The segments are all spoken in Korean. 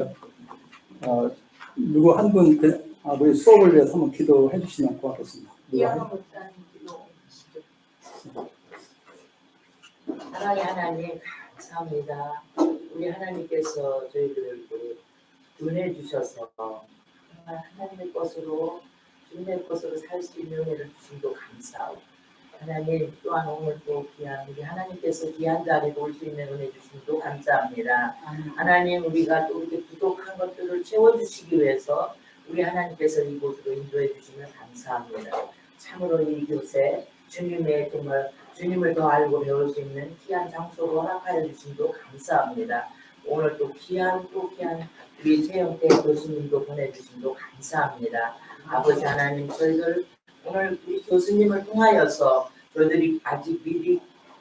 하고요. 누구 한 분 우리 수업을 위해서 한번 기도해 주시면 고맙겠습니다. 이양호 목사님 기도하시죠. 하나님 감사합니다. 우리 하나님께서 저희들을 은혜 주셔서 정말 하나님의 것으로 주님의 것으로 살 수 있는 은혜를 주심도 감사하고, 하나님 또한 오늘 또 귀한 우리 하나님께서 귀한 자리에 올 수 있는 은혜 주심도 감사합니다. 하나님, 우리가 또 이렇게 부족한 것들을 채워주시기 위해서 우리 하나님께서 이곳으로 인도해 주시면 감사합니다. 참으로 이 곳에 주님을 더 알고 배울 수 있는 귀한 장소로 허락하여 주심도 감사합니다. 오늘 또 귀한 우리 최영태 교수님도 보내주심도 감사합니다. 아버지 하나님, 저희들 오늘 우리 교수님을 통하여서 저희들이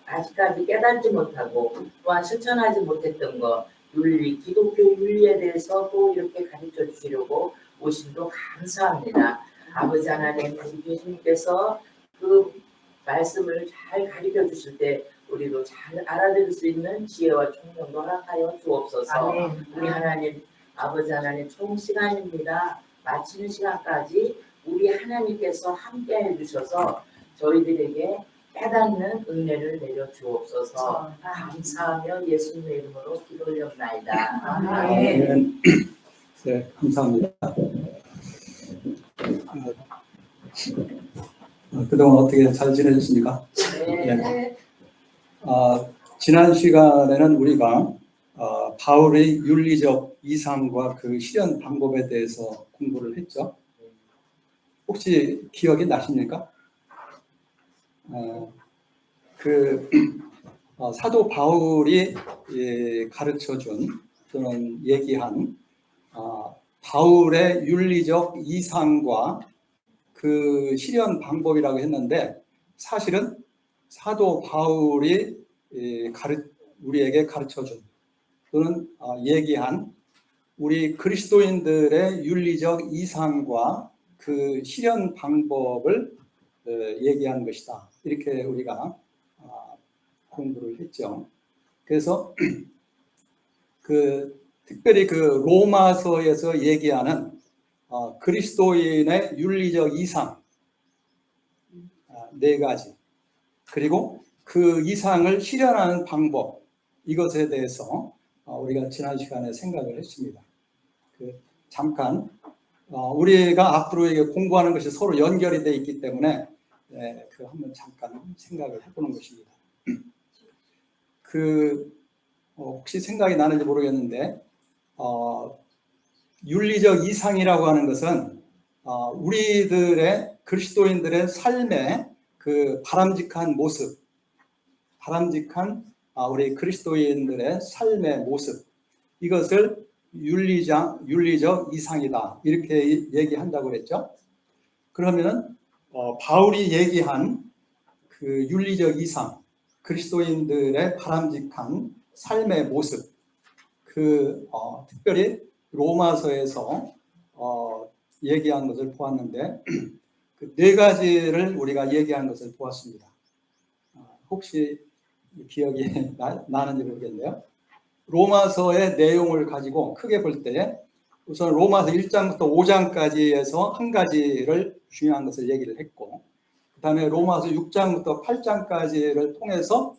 아직까지 깨닫지 못하고 또한 실천하지 못했던 것, 기독교 윤리에 대해서 또 이렇게 가르쳐 주시려고 오심도 감사합니다. 아버지 하나님, 우리 교수님께서 그 말씀을 잘 가르쳐 주실 때 우리도 잘 알아들을 수 있는 지혜와 총명도 허락하여 주옵소서. 우리 하나님, 아버지 하나님, 총 시간입니다. 마치는 시간까지 우리 하나님께서 함께 해주셔서 저희들에게 깨닫는 은혜를 내려 주옵소서. 감사하며 예수님의 이름으로 기도 올려옵나이다. 아멘. 네, 감사합니다. 그동안 어떻게 잘 지내셨습니까? 네. 지난 시간에는 우리가 바울의 윤리적 이상과 그 실현 방법에 대해서 공부를 했죠. 혹시 기억이 나십니까? 사도 바울이 가르쳐준 또는 얘기한 바울의 윤리적 이상과 그 실현 방법이라고 했는데, 사실은 사도 바울이 우리에게 가르쳐준 또는 얘기한 우리 그리스도인들의 윤리적 이상과 그 실현 방법을 얘기한 것이다. 이렇게 우리가 공부를 했죠. 그래서 특별히 그 로마서에서 얘기하는 그리스도인의 윤리적 이상 4가지, 그리고 그 이상을 실현하는 방법, 이것에 대해서 우리가 지난 시간에 생각을 했습니다. 잠깐 우리가 앞으로 이게 공부하는 것이 서로 연결이 되어 있기 때문에 한번 잠깐 생각을 해보는 것입니다. 혹시 생각이 나는지 모르겠는데, 윤리적 이상이라고 하는 것은 우리들의 그리스도인들의 삶의 그 바람직한 모습, 우리 그리스도인들의 삶의 모습, 이것을 윤리적 이상이다, 이렇게 얘기한다고 그랬죠. 그러면 바울이 얘기한 그 윤리적 이상, 그리스도인들의 바람직한 삶의 모습, 특별히 로마서에서 얘기한 것을 보았는데, 그 4가지를 우리가 얘기한 것을 보았습니다. 혹시 기억이 나는지 모르겠네요. 로마서의 내용을 가지고 크게 볼 때, 우선 로마서 1장부터 5장까지에서 한 가지를 중요한 것을 얘기를 했고, 그 다음에 로마서 6장부터 8장까지를 통해서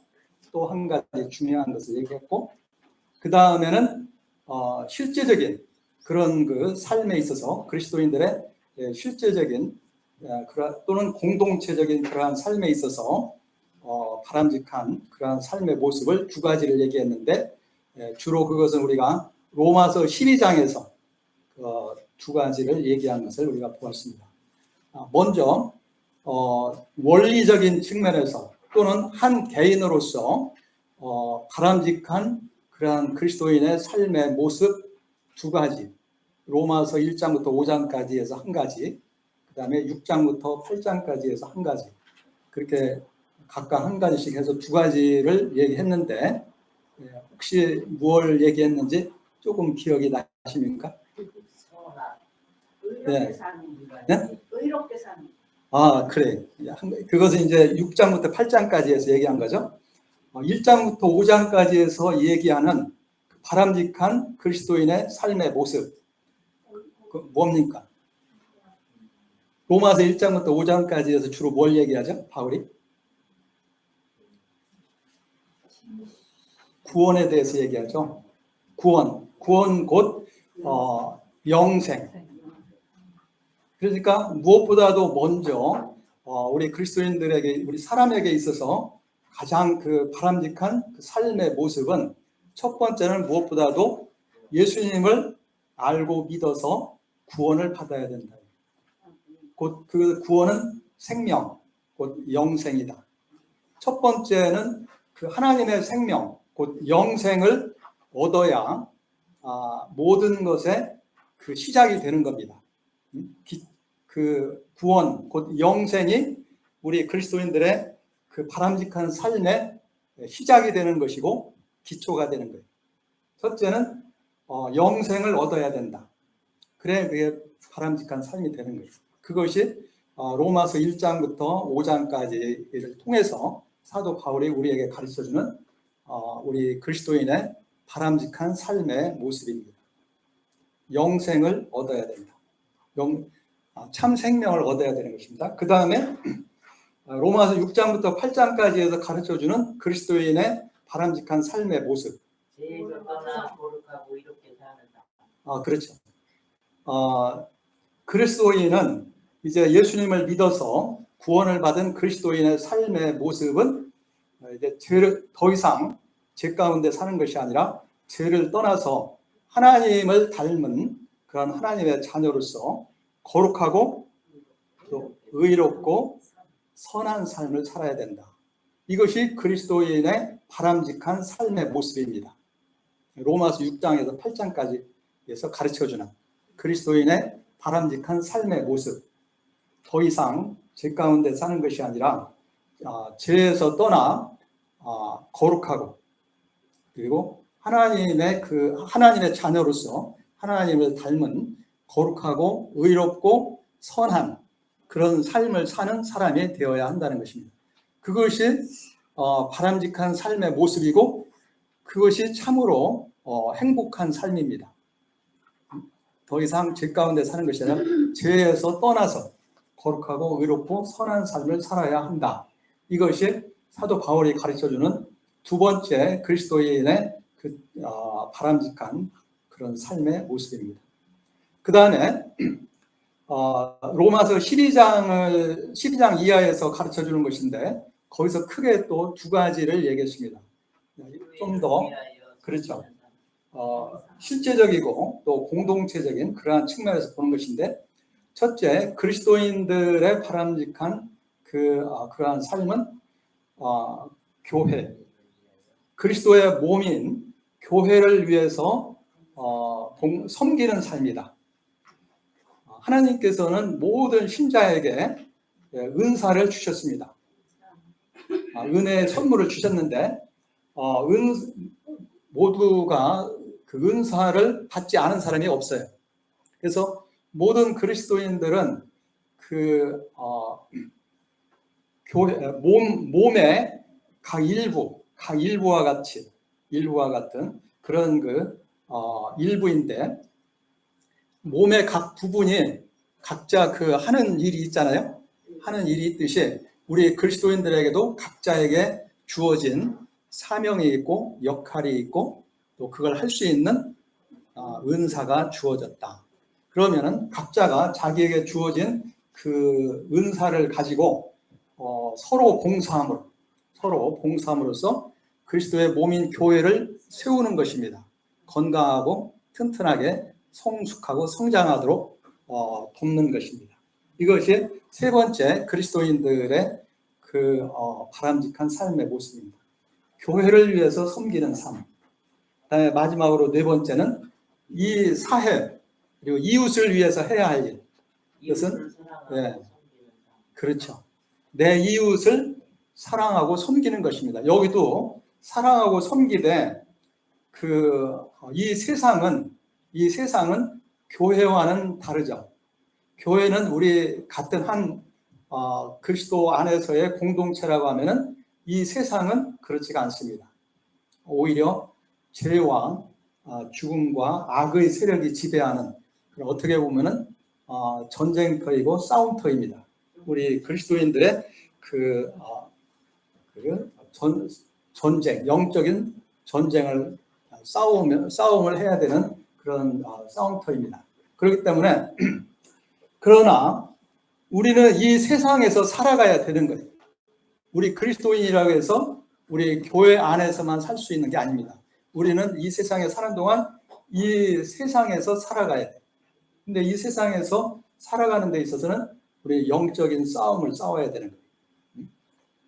또 한 가지 중요한 것을 얘기했고, 그 다음에는 실제적인 그런 그 삶에 있어서 그리스도인들의 실제적인 또는 공동체적인 그러한 삶에 있어서 바람직한 그러한 삶의 모습을 2가지를 얘기했는데, 주로 그것은 우리가 로마서 12장에서 2가지를 얘기한 것을 우리가 보았습니다. 먼저 원리적인 측면에서 또는 한 개인으로서 바람직한 그러한 그리스도인의 삶의 모습 2가지, 로마서 1장부터 5장까지 해서 한 가지, 그 다음에 6장부터 8장까지 해서 한 가지, 그렇게 각각 한 가지씩 해서 2가지를 얘기했는데, 혹시 무엇을 얘기했는지 조금 기억이 나십니까? 의롭게 사는 인간. 의롭게 사는. 그래. 그것은 이제 6장부터 8장까지 해서 얘기한 거죠. 1장부터 5장까지 해서 얘기하는 바람직한 그리스도인의 삶의 모습, 뭡니까? 로마서 1장부터 5장까지에서 주로 뭘 얘기하죠? 바울이? 구원에 대해서 얘기하죠. 구원 곧 영생. 그러니까 무엇보다도 먼저 우리 그리스도인들에게, 우리 사람에게 있어서 가장 그 바람직한 그 삶의 모습은, 첫 번째는 무엇보다도 예수님을 알고 믿어서 구원을 받아야 된다. 곧 그 구원은 생명, 곧 영생이다. 첫 번째는 그 하나님의 생명, 곧 영생을 얻어야 모든 것의 그 시작이 되는 겁니다. 그 구원, 곧 영생이 우리 그리스도인들의 그 바람직한 삶의 시작이 되는 것이고 기초가 되는 거예요. 첫째는 영생을 얻어야 된다. 그래 그게 바람직한 삶이 되는 거예요. 그것이 로마서 1장부터 5장까지를 통해서 사도 바울이 우리에게 가르쳐주는 우리 그리스도인의 바람직한 삶의 모습입니다. 영생을 얻어야 된다. 참 생명을 얻어야 되는 것입니다. 그 다음에 로마서 6장부터 8장까지에서 가르쳐주는 그리스도인의 바람직한 삶의 모습. 죄에서 떠나 거룩하고 이렇게 사는다. 그렇죠. 그리스도인은 이제 예수님을 믿어서 구원을 받은 그리스도인의 삶의 모습은 이제 죄를 더 이상 죄 가운데 사는 것이 아니라 죄를 떠나서 하나님을 닮은 그런 하나님의 자녀로서 거룩하고 또 의롭고 선한 삶을 살아야 된다. 이것이 그리스도인의 바람직한 삶의 모습입니다. 로마서 6장에서 8장까지에서 가르쳐주는 그리스도인의 바람직한 삶의 모습. 더 이상 죄 가운데 사는 것이 아니라 죄에서 떠나 거룩하고, 그리고 하나님의 자녀로서 하나님을 닮은 거룩하고 의롭고 선한 그런 삶을 사는 사람이 되어야 한다는 것입니다. 그것이 바람직한 삶의 모습이고, 그것이 참으로 행복한 삶입니다. 더 이상 죄 가운데 사는 것이 아니라 죄에서 떠나서 거룩하고 의롭고 선한 삶을 살아야 한다. 이것이 사도 바울이 가르쳐주는 두 번째 그리스도인의 그 바람직한 그런 삶의 모습입니다. 그 다음에 로마서 12장 이하에서 가르쳐주는 것인데, 거기서 크게 또 두 가지를 얘기했습니다. 좀 더 그렇죠. 실제적이고 또 공동체적인 그러한 측면에서 보는 것인데, 첫째, 그리스도인들의 바람직한 그러한 삶은 교회, 그리스도의 몸인 교회를 위해서 섬기는 삶이다. 하나님께서는 모든 신자에게 은사를 주셨습니다. 은혜의 선물을 주셨는데 모두가 그 은사를 받지 않은 사람이 없어요. 그래서 모든 그리스도인들은 그 몸의 각 일부와 같은 그런 일부인데, 몸의 각 부분이 각자 하는 일이 있잖아요. 하는 일이 있듯이 우리 그리스도인들에게도 각자에게 주어진 사명이 있고 역할이 있고 또 그걸 할 수 있는 은사가 주어졌다. 그러면은 각자가 자기에게 주어진 그 은사를 가지고 서로 봉사함으로써 그리스도의 몸인 교회를 세우는 것입니다. 건강하고 튼튼하게 성숙하고 성장하도록 돕는 것입니다. 이것이 세 번째 그리스도인들의 그 바람직한 삶의 모습입니다. 교회를 위해서 섬기는 삶. 그다음에 마지막으로 네 번째는 이 사회 그리고 이웃을 위해서 해야 할 일. 이것은 그렇죠. 내 이웃을 사랑하고 섬기는 것입니다. 여기도 사랑하고 섬기되 이 세상은 교회와는 다르죠. 교회는 우리 같은 한 그리스도 안에서의 공동체라고 하면은 이 세상은 그렇지가 않습니다. 오히려 죄와 죽음과 악의 세력이 지배하는, 어떻게 보면은 전쟁터이고 싸움터입니다. 우리 그리스도인들의 전쟁, 영적인 전쟁을 싸움을 해야 되는 그런 싸움터입니다. 그렇기 때문에 그러나 우리는 이 세상에서 살아가야 되는 거예요. 우리 그리스도인이라고 해서 우리 교회 안에서만 살 수 있는 게 아닙니다. 우리는 이 세상에 사는 동안 이 세상에서 살아가야 돼요. 근데 이 세상에서 살아가는 데 있어서는 우리 영적인 싸움을 싸워야 되는 거예요.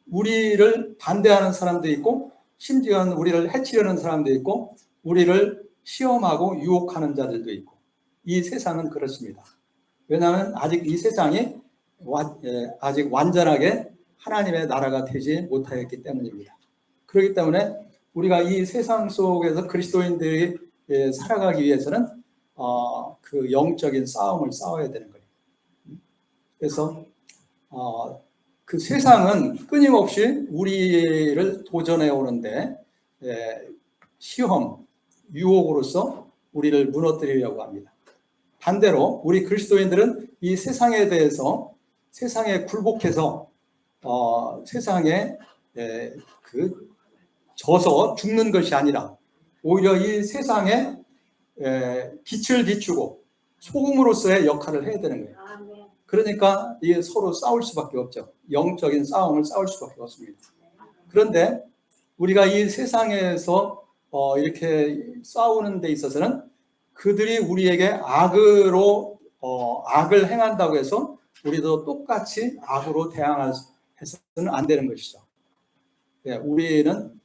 우리를 반대하는 사람도 있고, 심지어 우리를 해치려는 사람도 있고, 우리를 시험하고 유혹하는 자들도 있고, 이 세상은 그렇습니다. 왜냐하면 아직 이 세상이 아직 완전하게 하나님의 나라가 되지 못하였기 때문입니다. 그렇기 때문에 우리가 이 세상 속에서 그리스도인들이 살아가기 위해서는 그 영적인 싸움을 싸워야 되는 거예요. 그래서 그 세상은 끊임없이 우리를 도전해 오는데 시험, 유혹으로서 우리를 무너뜨리려고 합니다. 반대로 우리 그리스도인들은 이 세상에 대해서 세상에 굴복해서 세상에 져서 죽는 것이 아니라 오히려 이 세상에 빛을 비추고 소금으로서의 역할을 해야 되는 거예요. 그러니까 이게 서로 싸울 수밖에 없죠. 영적인 싸움을 싸울 수밖에 없습니다. 그런데 우리가 이 세상에서 이렇게 싸우는 데 있어서는 그들이 우리에게 악을 행한다고 해서 우리도 똑같이 악으로 대항해서는 안 되는 것이죠. 우리는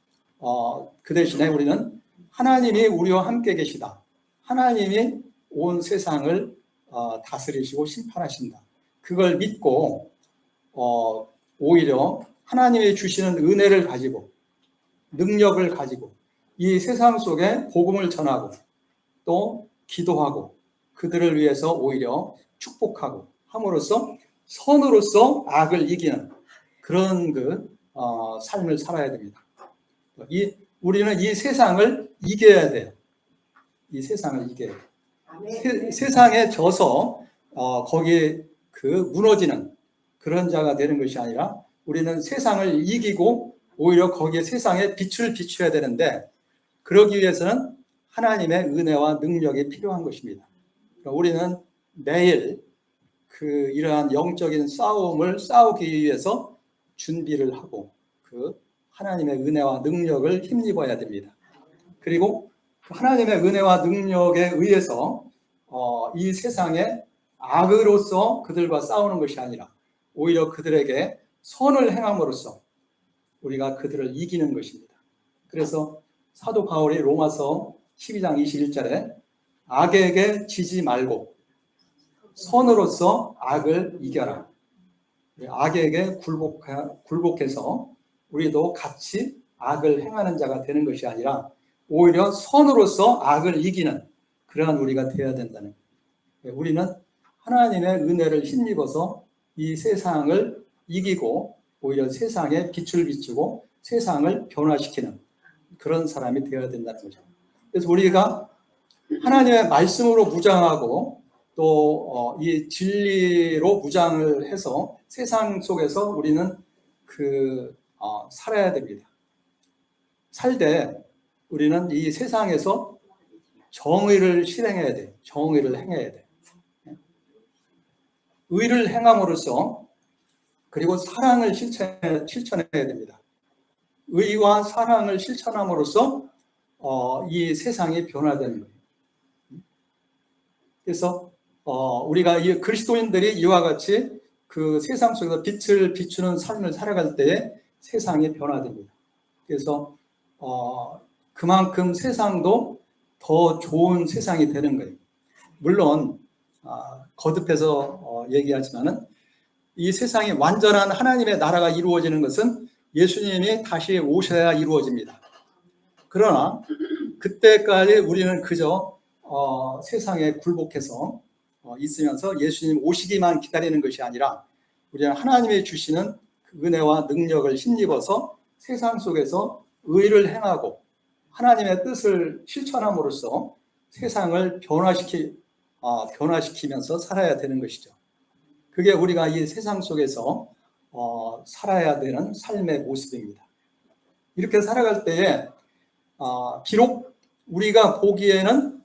그 대신에 우리는 하나님이 우리와 함께 계시다. 하나님이 온 세상을 다스리시고 심판하신다. 그걸 믿고 오히려 하나님이 주시는 은혜를 가지고 능력을 가지고 이 세상 속에 복음을 전하고 또 기도하고 그들을 위해서 오히려 축복하고 함으로써 선으로서 악을 이기는 그런 삶을 살아야 됩니다. 우리는 이 세상을 이겨야 돼요. 이 세상을 이겨야 돼요. 세상에 져서 거기에 무너지는 그런 자가 되는 것이 아니라 우리는 세상을 이기고 오히려 거기에 세상에 빛을 비춰야 되는데 그러기 위해서는 하나님의 은혜와 능력이 필요한 것입니다. 우리는 매일 이러한 영적인 싸움을 싸우기 위해서 준비를 하고 하나님의 은혜와 능력을 힘입어야 됩니다. 그리고 하나님의 은혜와 능력에 의해서 이 세상에 악으로서 그들과 싸우는 것이 아니라 오히려 그들에게 선을 행함으로써 우리가 그들을 이기는 것입니다. 그래서 사도 바울이 로마서 12장 21절에 악에게 지지 말고 선으로서 악을 이겨라. 악에게 굴복해서 우리도 같이 악을 행하는 자가 되는 것이 아니라 오히려 선으로서 악을 이기는 그러한 우리가 되어야 된다는 거예요. 우리는 하나님의 은혜를 힘입어서 이 세상을 이기고 오히려 세상에 빛을 비추고 세상을 변화시키는 그런 사람이 되어야 된다는 거죠. 그래서 우리가 하나님의 말씀으로 무장하고 또 이 진리로 무장을 해서 세상 속에서 우리는 살아야 됩니다. 살되 우리는 이 세상에서 정의를 실행해야 돼요. 정의를 행해야 돼요. 의를 행함으로써 그리고 사랑을 실천해야 됩니다. 의와 사랑을 실천함으로써 이 세상이 변화되는 거예요. 그래서 우리가 이 그리스도인들이 이와 같이 그 세상 속에서 빛을 비추는 삶을 살아갈 때에 세상이 변화됩니다. 그래서 그만큼 세상도 더 좋은 세상이 되는 거예요. 물론 거듭해서 얘기하지만은 이 세상이 완전한 하나님의 나라가 이루어지는 것은 예수님이 다시 오셔야 이루어집니다. 그러나 그때까지 우리는 그저 세상에 굴복해서 있으면서 예수님 오시기만 기다리는 것이 아니라 우리는 하나님이 주시는 은혜와 능력을 힘입어서 세상 속에서 의를 행하고 하나님의 뜻을 실천함으로써 세상을 변화시키면서 살아야 되는 것이죠. 그게 우리가 이 세상 속에서 살아야 되는 삶의 모습입니다. 이렇게 살아갈 때에 비록 우리가 보기에는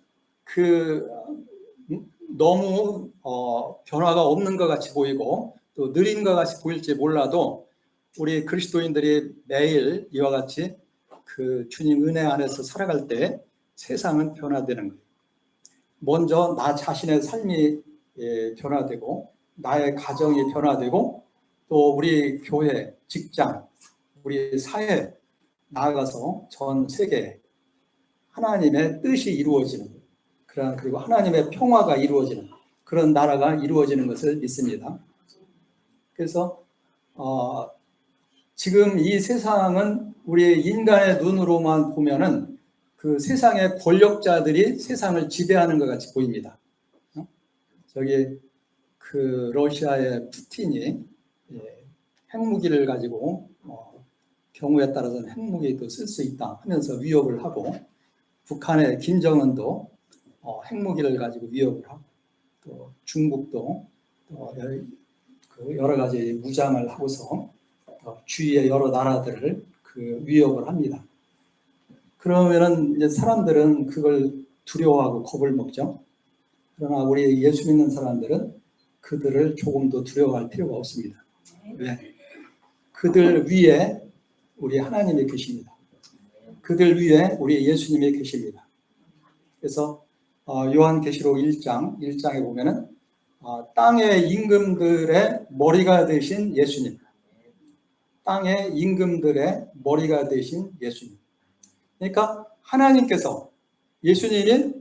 너무 변화가 없는 것 같이 보이고 또 느린 것 같이 보일지 몰라도 우리 그리스도인들이 매일 이와 같이 그 주님 은혜 안에서 살아갈 때 세상은 변화되는 거예요. 먼저 나 자신의 삶이 변화되고 나의 가정이 변화되고 또 우리 교회, 직장, 우리 사회 나아가서 전 세계에 하나님의 뜻이 이루어지는 그리고 하나님의 평화가 이루어지는 그런 나라가 이루어지는 것을 믿습니다. 그래서 지금 이 세상은 우리 인간의 눈으로만 보면은 그 세상의 권력자들이 세상을 지배하는 것 같이 보입니다. 저기 그 러시아의 푸틴이 핵무기를 가지고 경우에 따라서는 핵무기도 쓸 수 있다 하면서 위협을 하고 북한의 김정은도 핵무기를 가지고 위협을 하고 또 중국도 여러 가지 무장을 하고서 주위의 여러 나라들을 위협을 합니다. 그러면은 이제 사람들은 그걸 두려워하고 겁을 먹죠. 그러나 우리 예수 믿는 사람들은 그들을 조금도 두려워할 필요가 없습니다. 왜? 그들 위에 우리 하나님이 계십니다. 그들 위에 우리 예수님이 계십니다. 그래서 요한계시록 1장에 보면은 땅의 임금들의 머리가 되신 예수님, 땅의 임금들의 머리가 되신 예수님. 그러니까 하나님께서 예수님이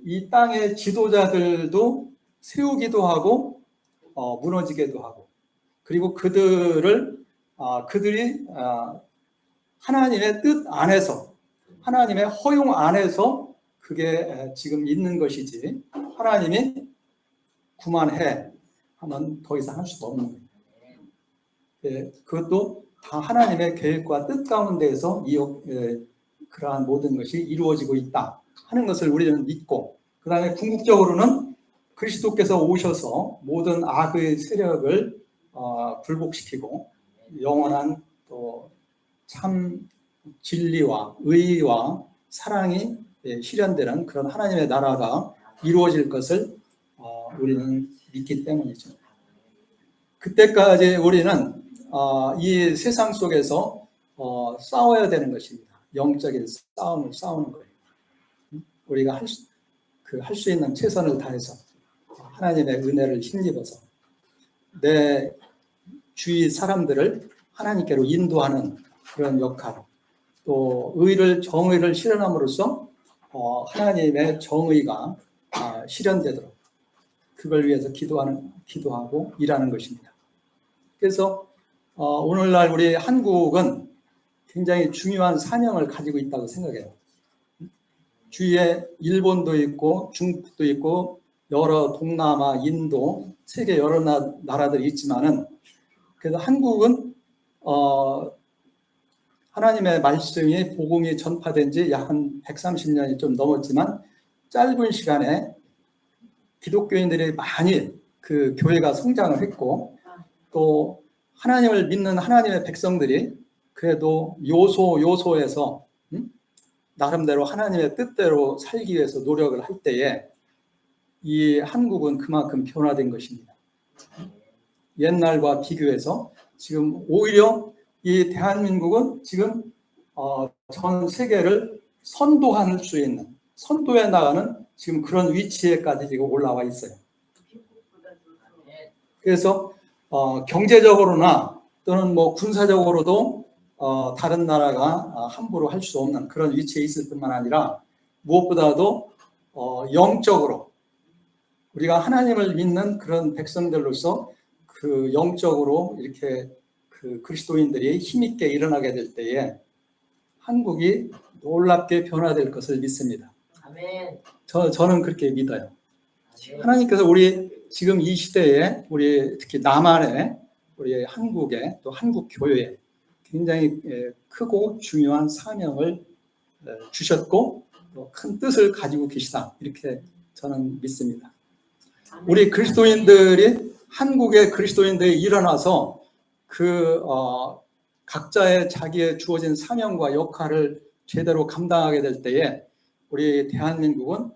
이 땅의 지도자들도 세우기도 하고 무너지기도 하고 그리고 그들이 하나님의 뜻 안에서 하나님의 허용 안에서 그게 지금 있는 것이지 하나님이 그만해 하면 더 이상 할 수가 없는 거예요. 그것도 다 하나님의 계획과 뜻 가운데에서 그러한 모든 것이 이루어지고 있다 하는 것을 우리는 믿고 그 다음에 궁극적으로는 그리스도께서 오셔서 모든 악의 세력을 굴복시키고 영원한 또 참 진리와 의와 사랑이 실현되는 그런 하나님의 나라가 이루어질 것을 우리는 믿기 때문이죠. 그때까지 우리는 이 세상 속에서 싸워야 되는 것입니다. 영적인 싸움을 싸우는 거예요. 우리가 할 수 있는 최선을 다해서 하나님의 은혜를 힘입어서 내 주위 사람들을 하나님께로 인도하는 그런 역할, 또 정의를 실현함으로써 하나님의 정의가 실현되도록 그걸 위해서 기도하고 일하는 것입니다. 그래서 오늘날 우리 한국은 굉장히 중요한 사명을 가지고 있다고 생각해요. 주위에 일본도 있고 중국도 있고 여러 동남아, 인도, 세계 여러 나라들이 있지만은 그래서 한국은 하나님의 말씀이 복음이 전파된 지 약 한 130년이 좀 넘었지만 짧은 시간에 기독교인들이 많이 그 교회가 성장을 했고 또 하나님을 믿는 하나님의 백성들이 그래도 요소에서 나름대로 하나님의 뜻대로 살기 위해서 노력을 할 때에 이 한국은 그만큼 변화된 것입니다. 옛날과 비교해서 지금 오히려 이 대한민국은 지금 전 세계를 선도할 수 있는 선도해 나가는 지금 그런 위치에까지 지금 올라와 있어요. 그래서 경제적으로나 또는 뭐 군사적으로도 다른 나라가 함부로 할 수 없는 그런 위치에 있을 뿐만 아니라 무엇보다도 영적으로 우리가 하나님을 믿는 그런 백성들로서 그 영적으로 이렇게 그 그리스도인들이 힘있게 일어나게 될 때에 한국이 놀랍게 변화될 것을 믿습니다. 아멘. 저는 그렇게 믿어요. 하나님께서 우리 지금 이 시대에 우리 특히 남한에 우리 한국에 또 한국 교회에 굉장히 크고 중요한 사명을 주셨고 큰 뜻을 가지고 계시다 이렇게 저는 믿습니다. 우리 그리스도인들이 한국의 그리스도인들이 일어나서 각자의 자기의 주어진 사명과 역할을 제대로 감당하게 될 때에 우리 대한민국은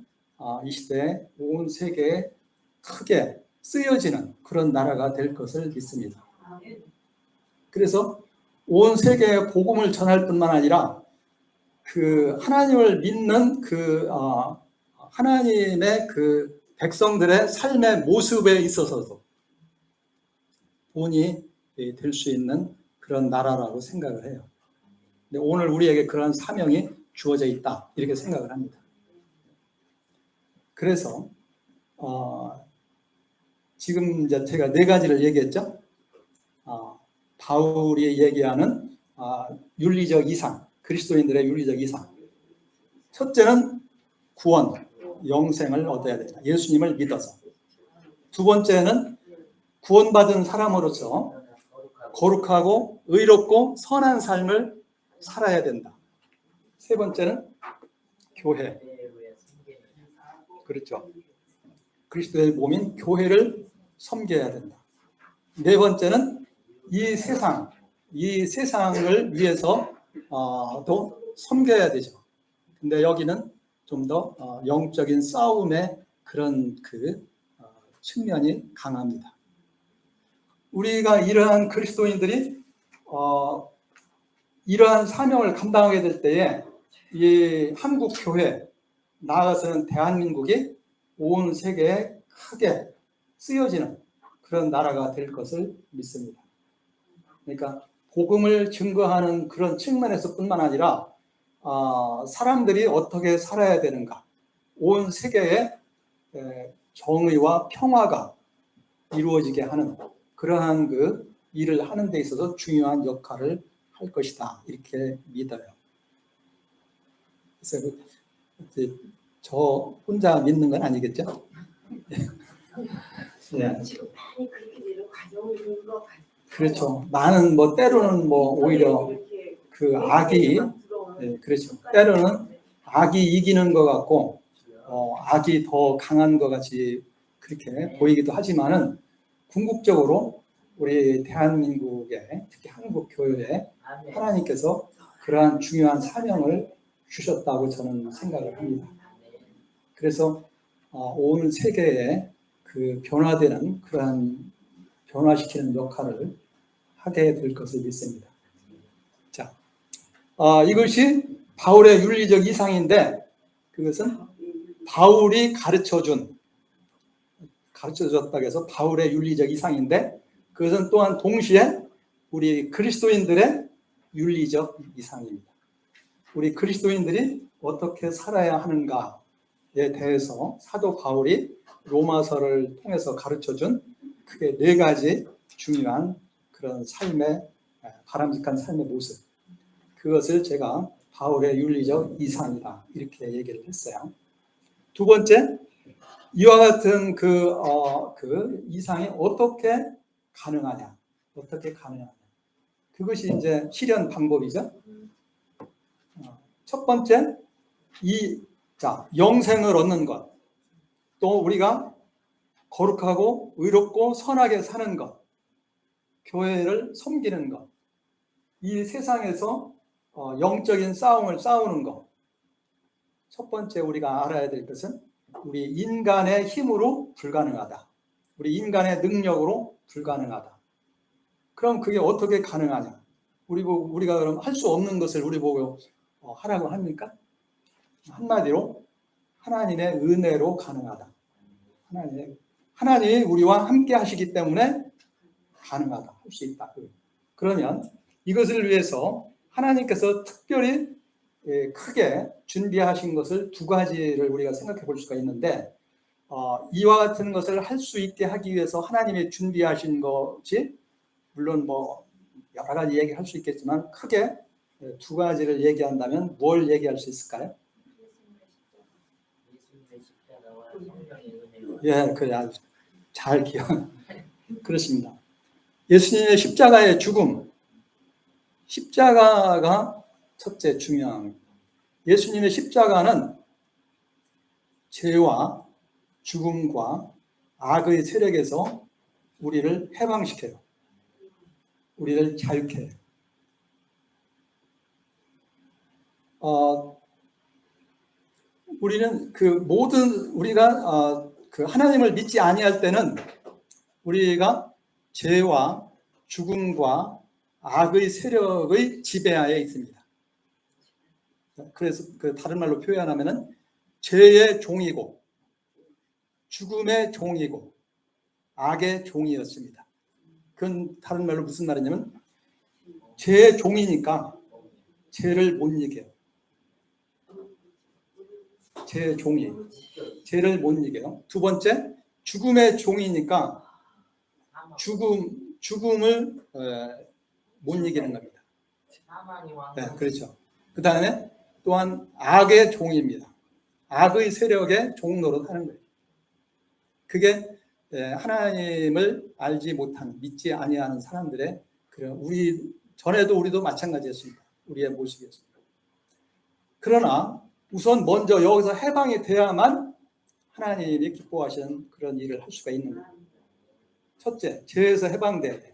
이 시대에 온 세계에 크게 쓰여지는 그런 나라가 될 것을 믿습니다. 그래서 온 세계에 복음을 전할 뿐만 아니라 하나님을 믿는 하나님의 백성들의 삶의 모습에 있어서도 본이 될 수 있는 그런 나라라고 생각을 해요. 근데 오늘 우리에게 그런 사명이 주어져 있다 이렇게 생각을 합니다. 그래서 지금 이제 제가 4가지를 얘기했죠. 바울이 얘기하는 윤리적 이상, 그리스도인들의 윤리적 이상. 첫째는 구원, 영생을 얻어야 된다. 예수님을 믿어서. 두 번째는 구원받은 사람으로서 거룩하고 의롭고 선한 삶을 살아야 된다. 세 번째는 교회. 그렇죠. 그리스도의 몸인 교회를 섬겨야 된다. 네 번째는 이 세상을 위해서 또 섬겨야 되죠. 근데 여기는 좀 더 영적인 싸움의 그런 측면이 강합니다. 우리가 이러한 그리스도인들이 이러한 사명을 감당하게 될 때에 이 한국 교회, 나아가서는 대한민국이 온 세계에 크게 쓰여지는 그런 나라가 될 것을 믿습니다. 그러니까 복음을 증거하는 그런 측면에서 뿐만 아니라 사람들이 어떻게 살아야 되는가, 온 세계에 정의와 평화가 이루어지게 하는 그러한 일을 하는 데 있어서 중요한 역할을 할 것이다 이렇게 믿어요. 그래서 저 혼자 믿는 건 아니겠죠? 네. 지금 많이 그렇게 되는 과정을 있는 것 같아요. 그렇죠. 많은 때로는 오히려 악이, 네, 그렇죠. 때로는 악이 이기는 것 같고 악이 더 강한 것 같이 그렇게 보이기도 하지만은 궁극적으로 우리 대한민국에, 특히 한국 교회에 하나님께서 그러한 중요한 사명을 주셨다고 저는 생각을 합니다. 그래서 온 세계에 변화되는 그러한 변화시키는 역할을 하게 될 것을 믿습니다. 자, 이것이 바울의 윤리적 이상인데 그것은 바울이 가르쳐줬다고 해서 바울의 윤리적 이상인데 그것은 또한 동시에 우리 그리스도인들의 윤리적 이상입니다. 우리 그리스도인들이 어떻게 살아야 하는가에 대해서 사도 바울이 로마서를 통해서 가르쳐준 크게 4가지 중요한 그런 바람직한 삶의 모습, 그것을 제가 바울의 윤리적 이상이다 이렇게 얘기를 했어요. 두 번째, 이와 같은 이상이 어떻게 가능하냐, 그것이 이제 실현 방법이죠. 첫 번째, 영생을 얻는 것, 또 우리가 거룩하고 의롭고 선하게 사는 것, 교회를 섬기는 것, 이 세상에서 영적인 싸움을 싸우는 것. 첫 번째 우리가 알아야 될 것은 우리 인간의 힘으로 불가능하다. 우리 인간의 능력으로 불가능하다. 그럼 그게 어떻게 가능하냐? 우리가 그럼 할 수 없는 것을 우리 보고 하라고 합니까? 한마디로 하나님의 은혜로 가능하다. 하나님이 우리와 함께 하시기 때문에 가능하다. 할 수 있다. 그러면 이것을 위해서 하나님께서 특별히 크게 준비하신 것을 2가지를 우리가 생각해 볼 수가 있는데 이와 같은 것을 할 수 있게 하기 위해서 하나님이 준비하신 것이 물론 여러 가지 얘기할 수 있겠지만 크게 2가지를 얘기한다면 뭘 얘기할 수 있을까요? 예, 그래 아주 잘 기억. 그렇습니다. 예수님의 십자가의 죽음, 십자가가 첫째 중요한. 예수님의 십자가는 죄와 죽음과 악의 세력에서 우리를 해방시켜요. 우리를 자유케 해요. 우리는 우리가 그 하나님을 믿지 아니할 때는 우리가 죄와 죽음과 악의 세력의 지배하에 있습니다. 그래서 그 다른 말로 표현하면은 죄의 종이고 죽음의 종이고 악의 종이었습니다. 그건 다른 말로 무슨 말이냐면 죄의 종이니까 죄를 못 이겨요. 죄의 종이, 죄를 못 이겨요. 두 번째, 죽음의 종이니까 죽음을 못 이기는 겁니다. 네, 그렇죠. 그 다음에 또한 악의 종입니다. 악의 세력의 종 노릇하는 거예요. 그게 하나님을 알지 못하는, 믿지 아니하는 사람들의 그런 우리도 마찬가지였습니다. 우리의 모습이었습니다. 그러나 우선 먼저 여기서 해방이 돼야만 하나님이 기뻐하시는 그런 일을 할 수가 있는 거예요. 첫째, 죄에서 해방돼야 돼요.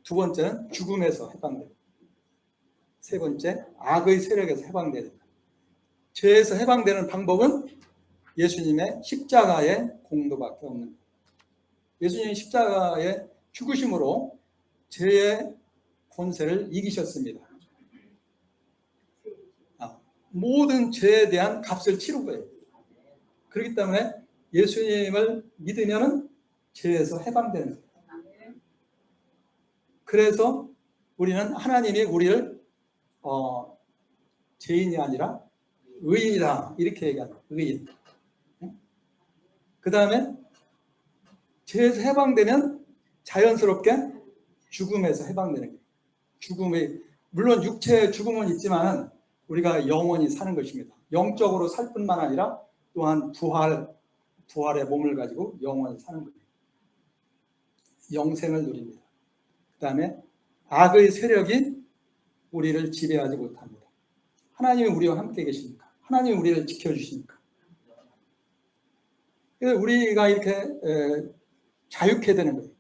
두 번째는 죽음에서 해방돼요. 세 번째, 악의 세력에서 해방돼야 됩니다. 죄에서 해방되는 방법은 예수님의 십자가의 공로밖에 없는 거예요. 예수님이 십자가의 죽으심으로 죄의 권세를 이기셨습니다. 모든 죄에 대한 값을 치른 거예요. 그렇기 때문에 예수님을 믿으면 죄에서 해방되는 거예요. 그래서 우리는 하나님이 우리를 죄인이 아니라 의인이다 이렇게 얘기합니다. 의인. 그 다음에 죄에서 해방되면 자연스럽게 죽음에서 해방되는 거예요. 물론 육체의 죽음은 있지만 우리가 영원히 사는 것입니다. 영적으로 살 뿐만 아니라 또한 부활의 몸을 가지고 영원히 사는 거예요. 영생을 누립니다. 그 다음에 악의 세력이 우리를 지배하지 못합니다. 하나님이 우리와 함께 계시니까, 하나님이 우리를 지켜주시니까. 우리가 이렇게 자유케 되는 거예요.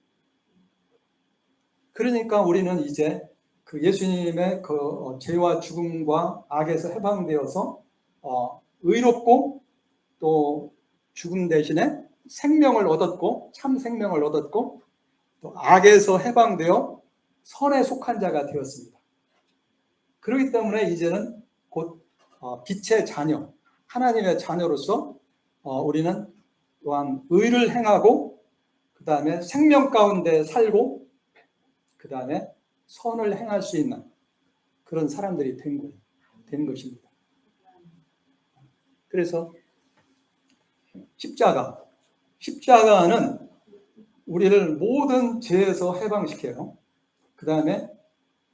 그러니까 우리는 이제 그 예수님의 그 죄와 죽음과 악에서 해방되어서 의롭고 또 죽음 대신에 생명을 얻었고 참 생명을 얻었고 또 악에서 해방되어 선에 속한 자가 되었습니다. 그렇기 때문에 이제는 곧 빛의 자녀, 하나님의 자녀로서 우리는 또한 의를 행하고 그 다음에 생명 가운데 살고 그 다음에 선을 행할 수 있는 그런 사람들이 된 것입니다. 그래서 십자가는 우리를 모든 죄에서 해방시켜요. 그 다음에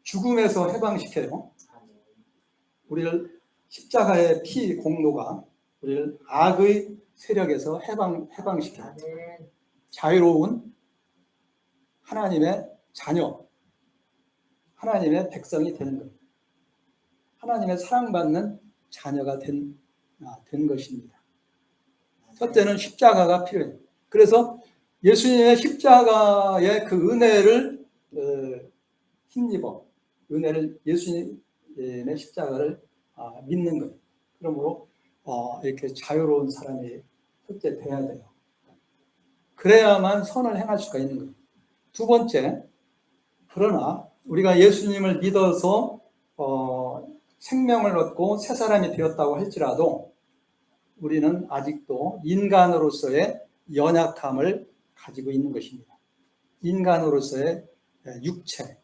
죽음에서 해방시켜요. 우리를 십자가의 피 공로가 우리를 악의 세력에서 해방시켜요. 자유로운 하나님의 자녀, 하나님의 백성이 되는 거예요. 하나님의 사랑받는 자녀가 된 것입니다. 첫째는 십자가가 필요해요. 그래서 예수님의 십자가의 그 은혜를 힘입어 예수님의 십자가를 믿는 거예요. 그러므로 이렇게 자유로운 사람이 첫째 돼야 돼요. 그래야만 선을 행할 수가 있는 거예요. 두 번째, 그러나 우리가 예수님을 믿어서 생명을 얻고 새 사람이 되었다고 할지라도 우리는 아직도 인간으로서의 연약함을 가지고 있는 것입니다. 인간으로서의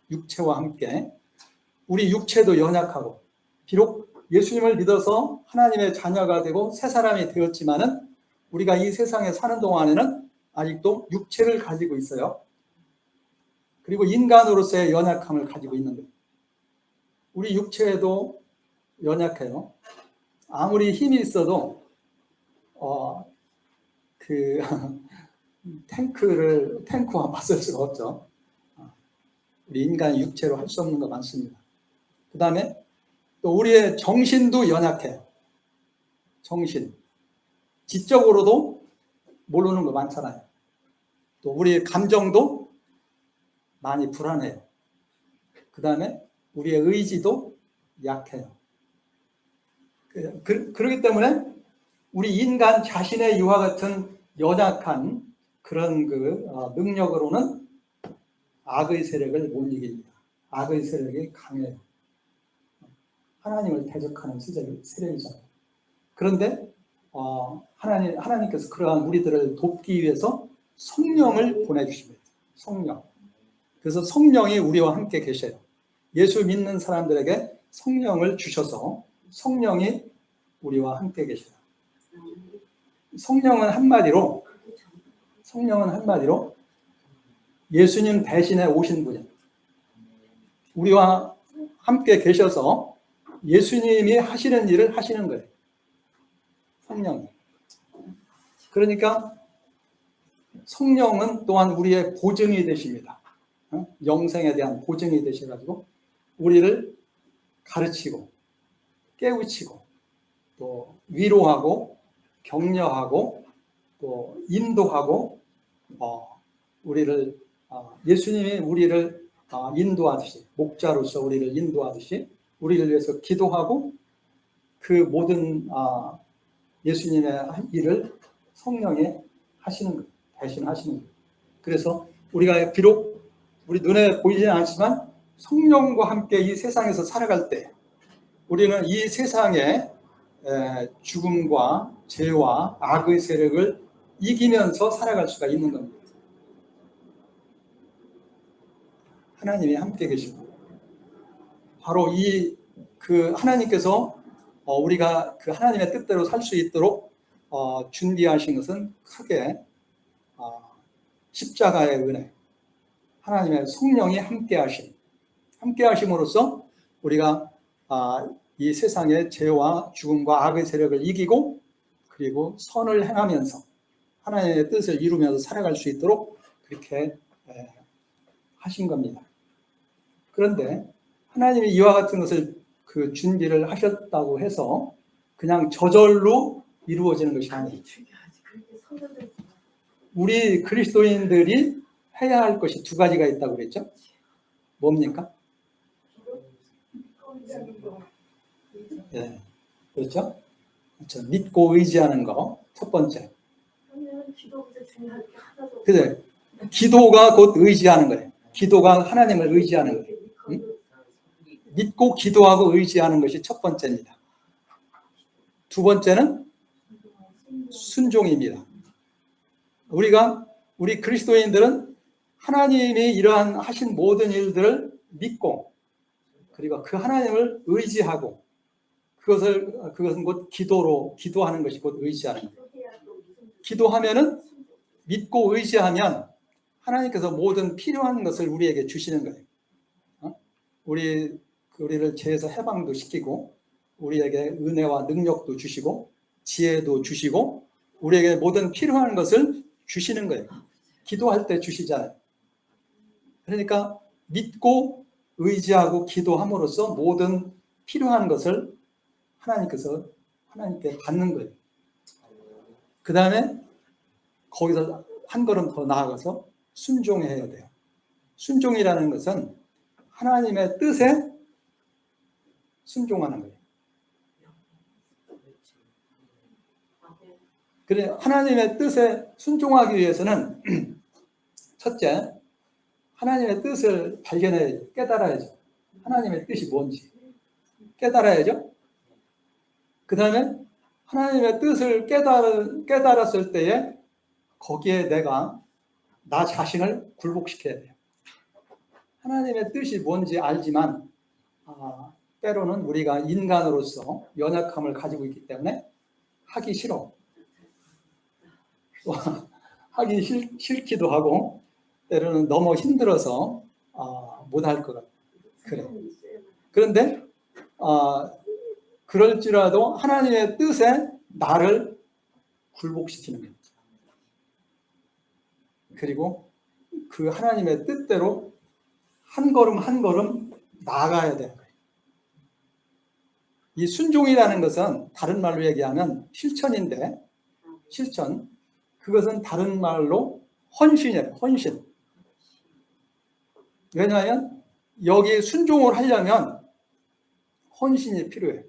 육체와 함께 우리 육체도 연약하고 비록 예수님을 믿어서 하나님의 자녀가 되고 새 사람이 되었지만은 우리가 이 세상에 사는 동안에는 아직도 육체를 가지고 있어요. 그리고 인간으로서의 연약함을 가지고 있는 거예요. 우리 육체에도 연약해요. 아무리 힘이 있어도 탱크와 맞설 수가 없죠. 우리 인간이 육체로 할 수 없는 거 많습니다. 그 다음에 또 우리의 정신도 연약해요. 정신. 지적으로도 모르는 거 많잖아요. 또 우리의 감정도 많이 불안해요. 그 다음에 우리의 의지도 약해요. 그렇기 때문에 우리 인간 자신의 이와 같은 연약한 그런 능력으로는 악의 세력을 못 이깁니다. 악의 세력이 강해요. 하나님을 대적하는 세력이잖아요. 그런데 하나님께서 그러한 우리들을 돕기 위해서 성령을 보내주십니다. 성령. 그래서 성령이 우리와 함께 계셔요. 예수 믿는 사람들에게 성령을 주셔서 성령이 우리와 함께 계셔요. 성령은 한마디로 예수님 대신에 오신 분이에요. 우리와 함께 계셔서 예수님이 하시는 일을 하시는 거예요. 성령이. 그러니까 성령은 또한 우리의 보증이 되십니다. 영생에 대한 보증이 되셔가지고 우리를 가르치고 깨우치고 또 위로하고 격려하고 또 인도하고 우리를 예수님이 우리를 인도하듯이 목자로서 우리를 인도하듯이 우리를 위해서 기도하고 그 모든 예수님의 일을 성령이 하시는 거예요. 대신 하시는 거예요. 그래서 우리가 비록 우리 눈에 보이지 않지만 성령과 함께 이 세상에서 살아갈 때 우리는 이 세상의 죽음과 죄와 악의 세력을 이기면서 살아갈 수가 있는 겁니다. 하나님이 함께 계시고 바로 하나님께서 우리가 그 하나님의 뜻대로 살 수 있도록 준비하신 것은 크게 십자가의 은혜, 하나님의 성령이 함께 하심으로써 우리가 이 세상의 죄와 죽음과 악의 세력을 이기고 그리고 선을 행하면서 하나님의 뜻을 이루면서 살아갈 수 있도록 그렇게 하신 겁니다. 그런데 하나님이 이와 같은 것을 그 준비를 하셨다고 해서 그냥 저절로 이루어지는 것이 아니에요. 우리 그리스도인들이 해야 할 것이 두 가지가 있다고 그랬죠? 뭡니까? 네, 그렇죠? 믿고 의지하는 거 첫 번째. 그래, 기도가 곧 의지하는 거예요. 기도가 하나님을 의지하는 거예요. 응? 믿고 기도하고 의지하는 것이 첫 번째입니다. 두 번째는 순종입니다. 우리 그리스도인들은 하나님이 이러한 하신 모든 일들을 믿고 그리고 그 하나님을 의지하고 그것은 곧 기도하는 것이 곧 의지하는 거예요. 기도하면은 믿고 의지하면 하나님께서 모든 필요한 것을 우리에게 주시는 거예요. 우리를 죄에서 해방도 시키고 우리에게 은혜와 능력도 주시고 지혜도 주시고 우리에게 모든 필요한 것을 주시는 거예요. 기도할 때 주시잖아요. 그러니까 믿고 의지하고 기도함으로써 모든 필요한 것을 하나님께 받는 거예요. 그 다음에 거기서 한 걸음 더 나아가서 순종해야 돼요. 순종이라는 것은 하나님의 뜻에 순종하는 거예요. 그래, 하나님의 뜻에 순종하기 위해서는 첫째, 하나님의 뜻을 깨달아야죠. 하나님의 뜻이 뭔지 깨달아야죠. 그 다음에 하나님의 뜻을 깨달았을 때에 거기에 내가 나 자신을 굴복시켜야 돼요. 하나님의 뜻이 뭔지 알지만 때로는 우리가 인간으로서 연약함을 가지고 있기 때문에 하기 싫어. 하기 싫기도 하고 때로는 너무 힘들어서 못할 것 같아요. 그래. 그런데 그럴지라도 하나님의 뜻에 나를 굴복시키는 거예요. 그리고 그 하나님의 뜻대로 한 걸음 한 걸음 나아가야 되는 거예요. 이 순종이라는 것은 다른 말로 얘기하면 실천인데, 실천, 그것은 다른 말로 헌신이에요. 헌신. 왜냐하면 여기 순종을 하려면 헌신이 필요해.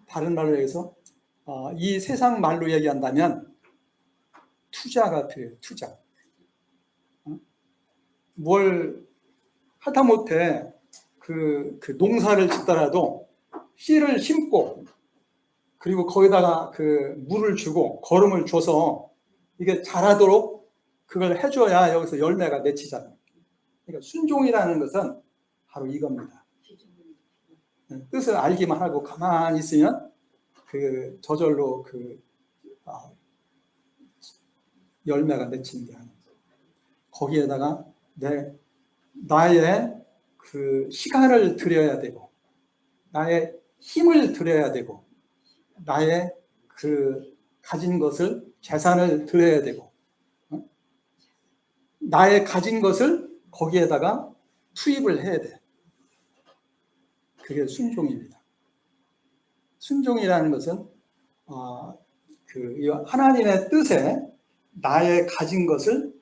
다른 말로 얘기해서 이 세상 말로 얘기한다면 투자가 필요해요. 투자. 뭘 하다못해 그 농사를 짓더라도 씨를 심고 그리고 거기다가 그 물을 주고 거름을 줘서 이게 자라도록 그걸 해줘야 여기서 열매가 맺히잖아요. 그러니까 순종이라는 것은 바로 이겁니다. 뜻을 알기만 하고 가만히 있으면 그 저절로 열매가 맺히는 게 아니에요. 거기에다가 나의 그 시간을 들여야 되고, 나의 힘을 들여야 되고, 나의 그 가진 것을 재산을 들여야 되고, 나의 가진 것을 거기에다가 투입을 해야 돼. 그게 순종입니다. 순종이라는 것은 하나님의 뜻에 나의 가진 것을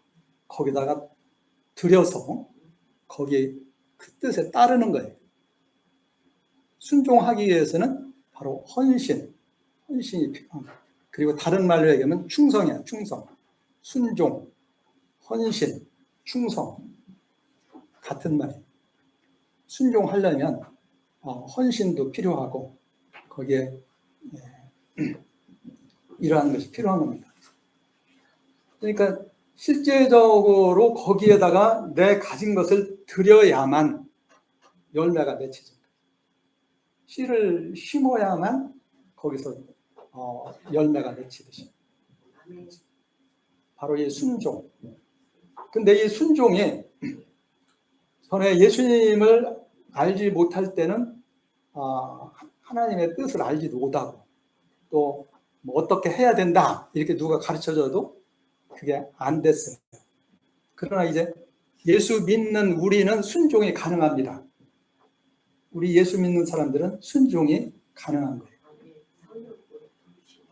거기다가 들여서 거기에 그 뜻에 따르는 거예요. 순종하기 위해서는 바로 헌신이 필요합니다. 그리고 다른 말로 얘기하면 충성이야, 충성. 순종, 헌신, 충성. 같은 말이에요. 순종하려면 헌신도 필요하고 거기에 이러한 것이 필요한 겁니다. 그러니까 실제적으로 거기에다가 내 가진 것을 들여야만 열매가 맺혀집니다. 씨를 심어야만 거기서 열매가 맺히듯이. 바로 이 순종. 근데 이 순종이 전에 예수님을 알지 못할 때는 하나님의 뜻을 알지도 못하고 또 뭐 어떻게 해야 된다 이렇게 누가 가르쳐줘도 그게 안 됐어요. 그러나 이제 예수 믿는 우리는 순종이 가능합니다. 우리 예수 믿는 사람들은 순종이 가능한 거예요.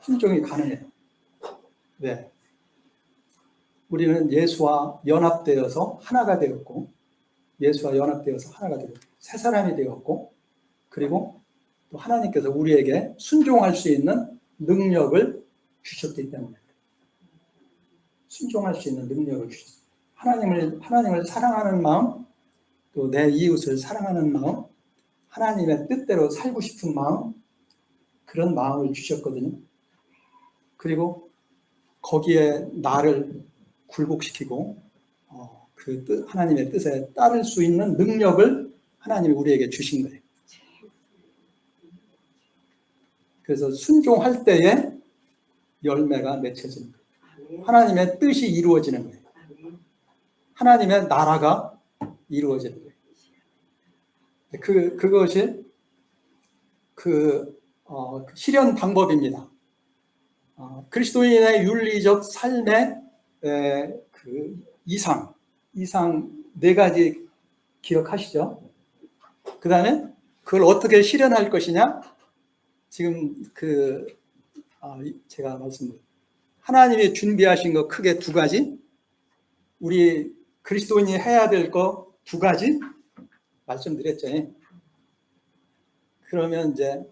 순종이 가능해요. 네. 우리는 예수와 연합되어서 하나가 되었고, 예수와 연합되어서 하나가 되었고, 새 사람이 되었고, 그리고 또 하나님께서 우리에게 순종할 수 있는 능력을 주셨기 때문에 순종할 수 있는 능력을 주셨어요. 하나님을 사랑하는 마음, 또 내 이웃을 사랑하는 마음, 하나님의 뜻대로 살고 싶은 마음, 그런 마음을 주셨거든요. 그리고 거기에 나를 굴복시키고 하나님의 뜻에 따를 수 있는 능력을 하나님이 우리에게 주신 거예요. 그래서 순종할 때에 열매가 맺혀지는 거예요. 하나님의 뜻이 이루어지는 거예요. 하나님의 나라가 이루어지는 거예요. 그것이 실현 방법입니다. 그리스도인의 윤리적 삶의 이상 네 가지 기억하시죠? 그 다음에 그걸 어떻게 실현할 것이냐? 지금 제가 말씀드린 하나님이 준비하신 거 크게 두 가지, 우리 그리스도인이 해야 될 거 두 가지 말씀드렸죠. 그러면 이제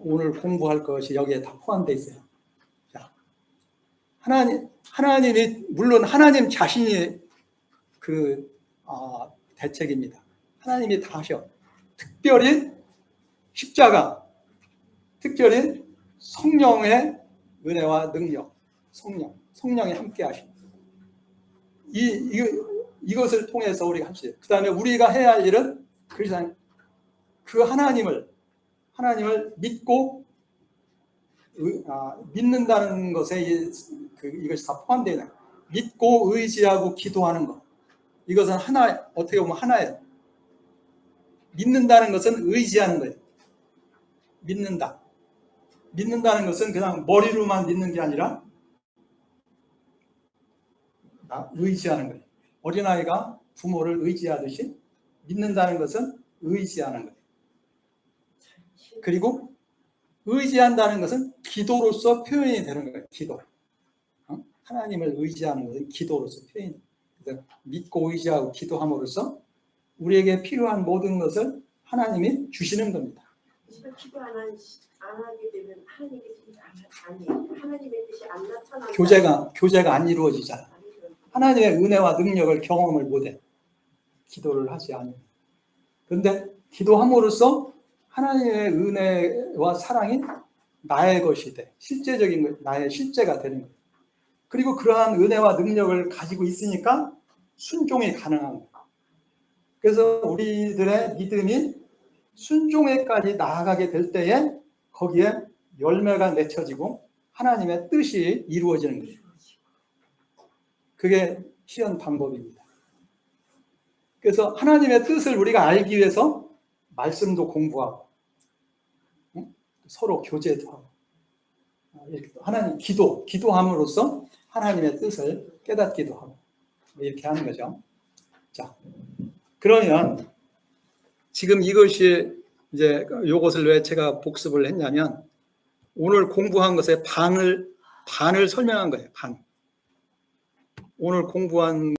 오늘 공부할 것이 여기에 다 포함되어 있어요. 자, 하나님이 물론 하나님 자신이 대책입니다. 하나님이 다 하셔. 특별히 십자가, 특별히 성령의 은혜와 능력, 성령이 함께 하십니다. 이것을 통해서 우리가 할 수 있어요. 그 다음에 우리가 해야 할 일은 그 하나님을 믿고 믿는다는 것에 이것이 다 포함되어 있는 거예요. 믿고 의지하고 기도하는 것. 이것은 어떻게 보면 하나예요. 믿는다는 것은 의지하는 거예요. 믿는다는 것은 그냥 머리로만 믿는 게 아니라 의지하는 거예요. 어린아이가 부모를 의지하듯이 믿는다는 것은 의지하는 거예요. 그리고 의지한다는 것은 기도로서 표현이 되는 거예요. 기도. 하나님을 의지하는 것은 기도로서 표현이. 그래서 믿고 의지하고 기도함으로써 우리에게 필요한 모든 것을 하나님이 주시는 겁니다. 하지만 기도 안 하게 되면 하나님의 뜻이 아니에요. 하나님의 뜻이 안 나타난다. 교제가 안 이루어지잖아. 하나님의 은혜와 능력을 경험을 못해. 기도를 하지 않으면. 그런데 기도함으로써 하나님의 은혜와 사랑이 나의 것이 돼. 실제적인 것, 나의 실제가 되는 거예요. 그리고 그러한 은혜와 능력을 가지고 있으니까 순종이 가능한 거예요. 그래서 우리들의 믿음이 순종에까지 나아가게 될 때에 거기에 열매가 맺혀지고 하나님의 뜻이 이루어지는 거예요. 그게 쉬운 방법입니다. 그래서 하나님의 뜻을 우리가 알기 위해서 말씀도 공부하고 서로 교제도 하고 하나님 기도함으로써 하나님의 뜻을 깨닫기도 하고 이렇게 하는 거죠. 자, 그러면 지금 이것이 이제 이것을 왜 제가 복습을 했냐면 오늘 공부한 것의 반을 설명한 거예요. 반. 오늘 공부한